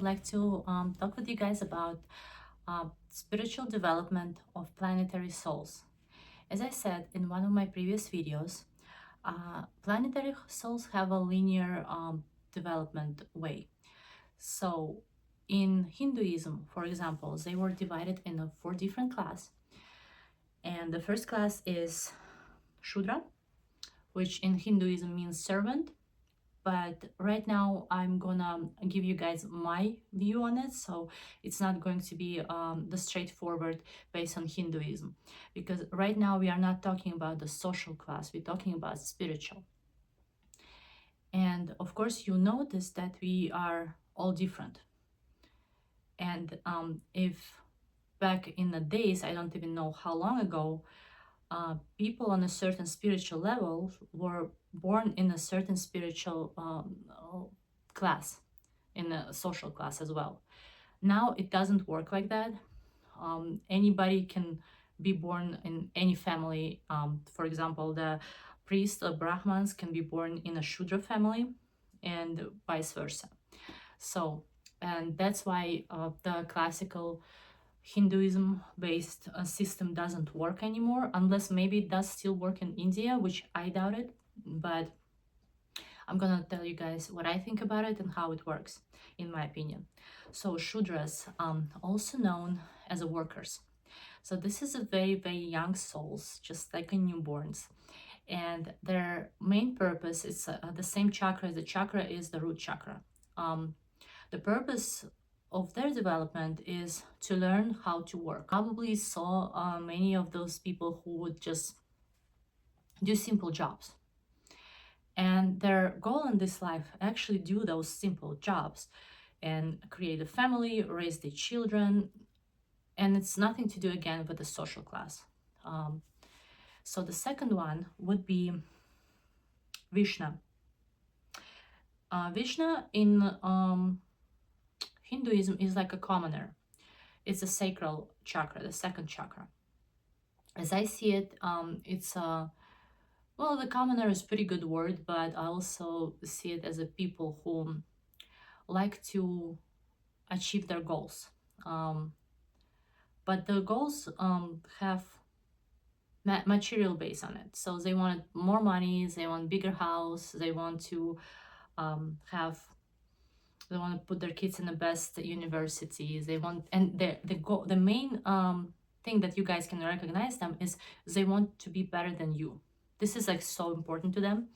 I'd like to talk with you guys about spiritual development of planetary souls. As I said in one of my previous videos, planetary souls have a linear development way. So in Hinduism, for example, they were divided in four different classes. And the first class is Shudra, which in Hinduism means servant. But right now I'm gonna give you guys my view on it, so it's not going to be the straightforward based on Hinduism, because right now we are not talking about the social class, we're talking about spiritual. And of course you notice that we are all different. And if back in the days, I don't even know how long ago, people on a certain spiritual level were born in a certain spiritual class, in a social class as well. Now it doesn't work like that. Anybody can be born in any family. For example, the priests or Brahmins can be born in a Shudra family, and vice versa. So, and that's why the classical Hinduism based system doesn't work anymore, unless maybe it does still work in India, which I doubt it. But I'm gonna tell you guys what I think about it and how it works, in my opinion. So Shudras, also known as workers. So this is a very, very young souls, just like a newborns. And their main purpose is the same chakra. The chakra is the root chakra. The purpose of their development is to learn how to work. Probably saw many of those people who would just do simple jobs. And their goal in this life actually do those simple jobs and create a family, raise their children, and it's nothing to do again with the social class. So the second one would be Vishnu. Vishnu in Hinduism is like a commoner. It's a sacral chakra, the second chakra. As I see it, it's a well, the commoner is a pretty good word, but I also see it as a people who like to achieve their goals. But the goals have material base on it. So they want more money, they want bigger house, they want to have they want to put their kids in the best universities. They want, and the main thing that you guys can recognize them is they want to be better than you. This is like so important to them.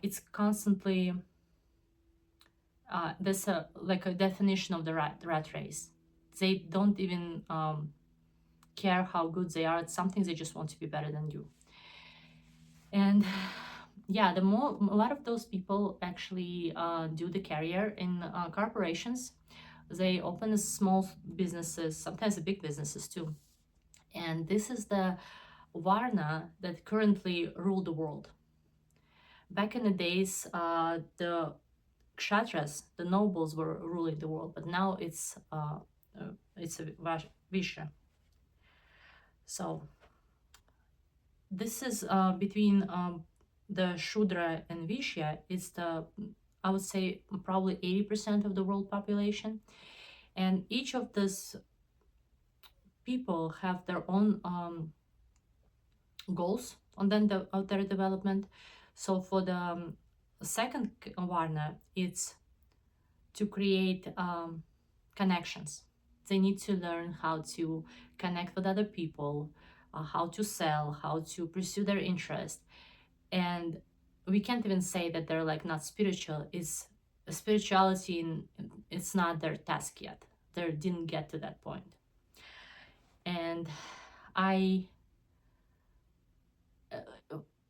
It's constantly there's a like a definition of the rat race. They don't even care how good they are at something. They just want to be better than you. And yeah, a lot of those people actually do the career in corporations. They open small businesses, sometimes the big businesses too. And this is the Varna that currently rule the world. Back in the days, the kshatras, the nobles, were ruling the world, but now it's a Vishnu. So this is between the Shudra and Vishya. It's the, I would say, probably 80% of the world population, and each of these people have their own goals on their development. So for the second Varna, it's to create connections. They need to learn how to connect with other people, how to sell, how to pursue their interest. And we can't even say that they're like not spiritual. It's spirituality, and it's not their task yet. They didn't get to that point. And I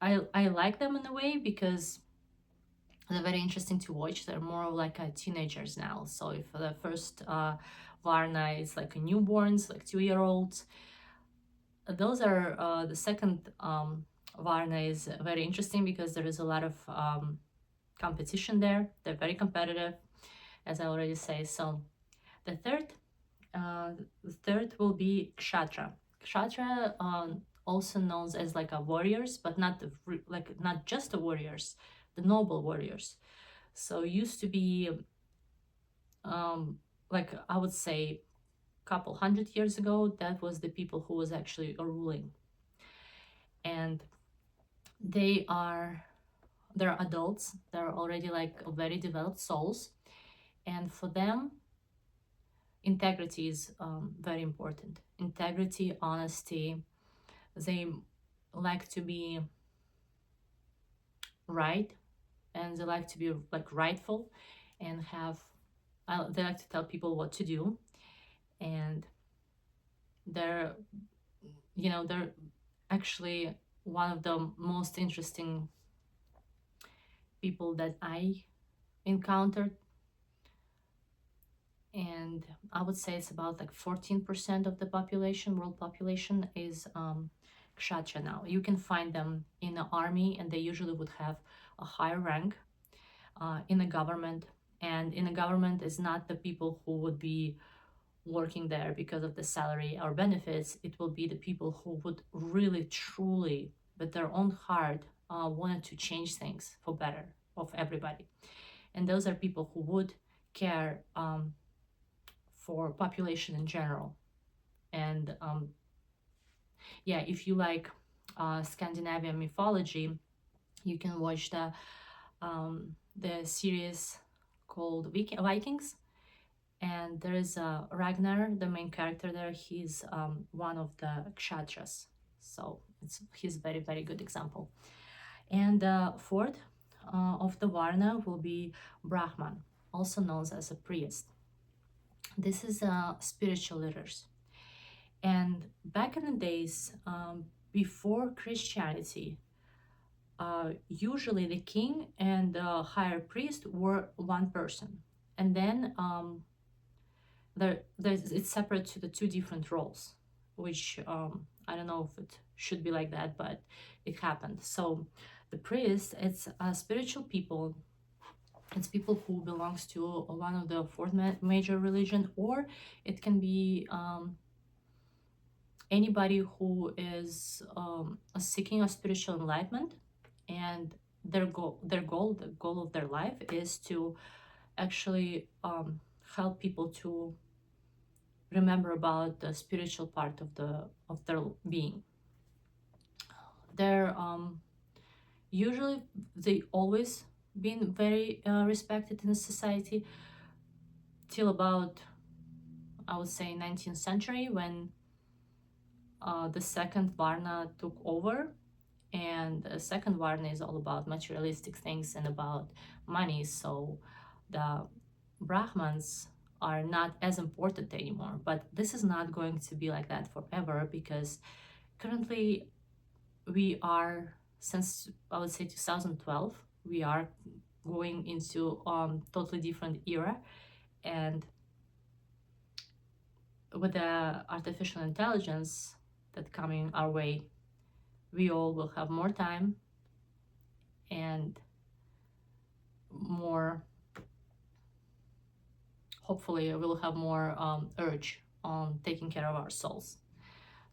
like them in a way because they're very interesting to watch. They're more like teenagers now. So if the first Varna is like a newborns, like 2-year-olds, those are the second Varna is very interesting because there is a lot of competition there. They're very competitive, as I already say. So the third will be Kshatra. Kshatra, also known as like a warriors, but not just the warriors, the noble warriors. So used to be like I would say couple hundred years ago, that was the people who was actually ruling. And they are they're adults, they're already like very developed souls, and for them integrity is very important. Integrity, honesty, they like to be right, and they like to be like rightful, and have they like to tell people what to do. And they're they're actually one of the most interesting people that I encountered. And I would say it's about like 14% of the population, world population, is kshatriya now. You can find them in the army, and they usually would have a higher rank in the government. And in the government is not the people who would be working there because of the salary or benefits. It will be the people who would really, truly, with their own heart, wanted to change things for better of everybody. And those are people who would care for population in general. And yeah, if you like Scandinavian mythology, you can watch the series called Vikings. And there is Ragnar, the main character there. He's one of the kshatriyas, so he's very, very good example. And fourth of the Varna will be Brahman, also known as a priest. This is spiritual leaders. And back in the days, before Christianity, usually the king and the higher priest were one person. And then it's separate to the two different roles, which I don't know if it should be like that, but it happened. So the priest, it's spiritual people. It's people who belongs to one of the four major religion, or it can be anybody who is seeking a spiritual enlightenment, and the goal of their life is to actually help people to remember about the spiritual part of their being. They're usually they always been very respected in the society till about, I would say, 19th century, when the second Varna took over. And the second Varna is all about materialistic things and about money. So the Brahmans are not as important anymore. But this is not going to be like that forever, because currently we are, since I would say 2012, we are going into totally different era. And with the artificial intelligence that coming our way, we all will have more time and more, hopefully we'll have more urge on taking care of our souls.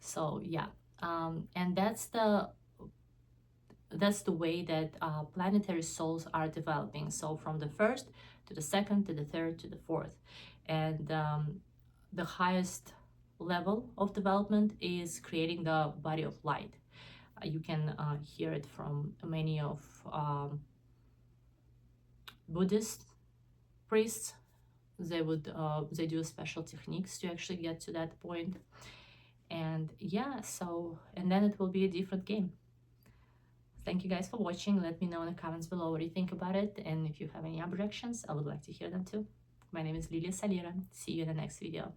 So yeah, and that's the way that planetary souls are developing. So from the first to the second to the third to the fourth. And the highest level of development is creating the body of light. You can hear it from many of Buddhist priests. They do special techniques to actually get to that point. And yeah, so, and then it will be a different game. Thank you guys for watching. Let me know in the comments below what you think about it, and if you have any objections, I would like to hear them too. My name is Lilia Salira. See you in the next video.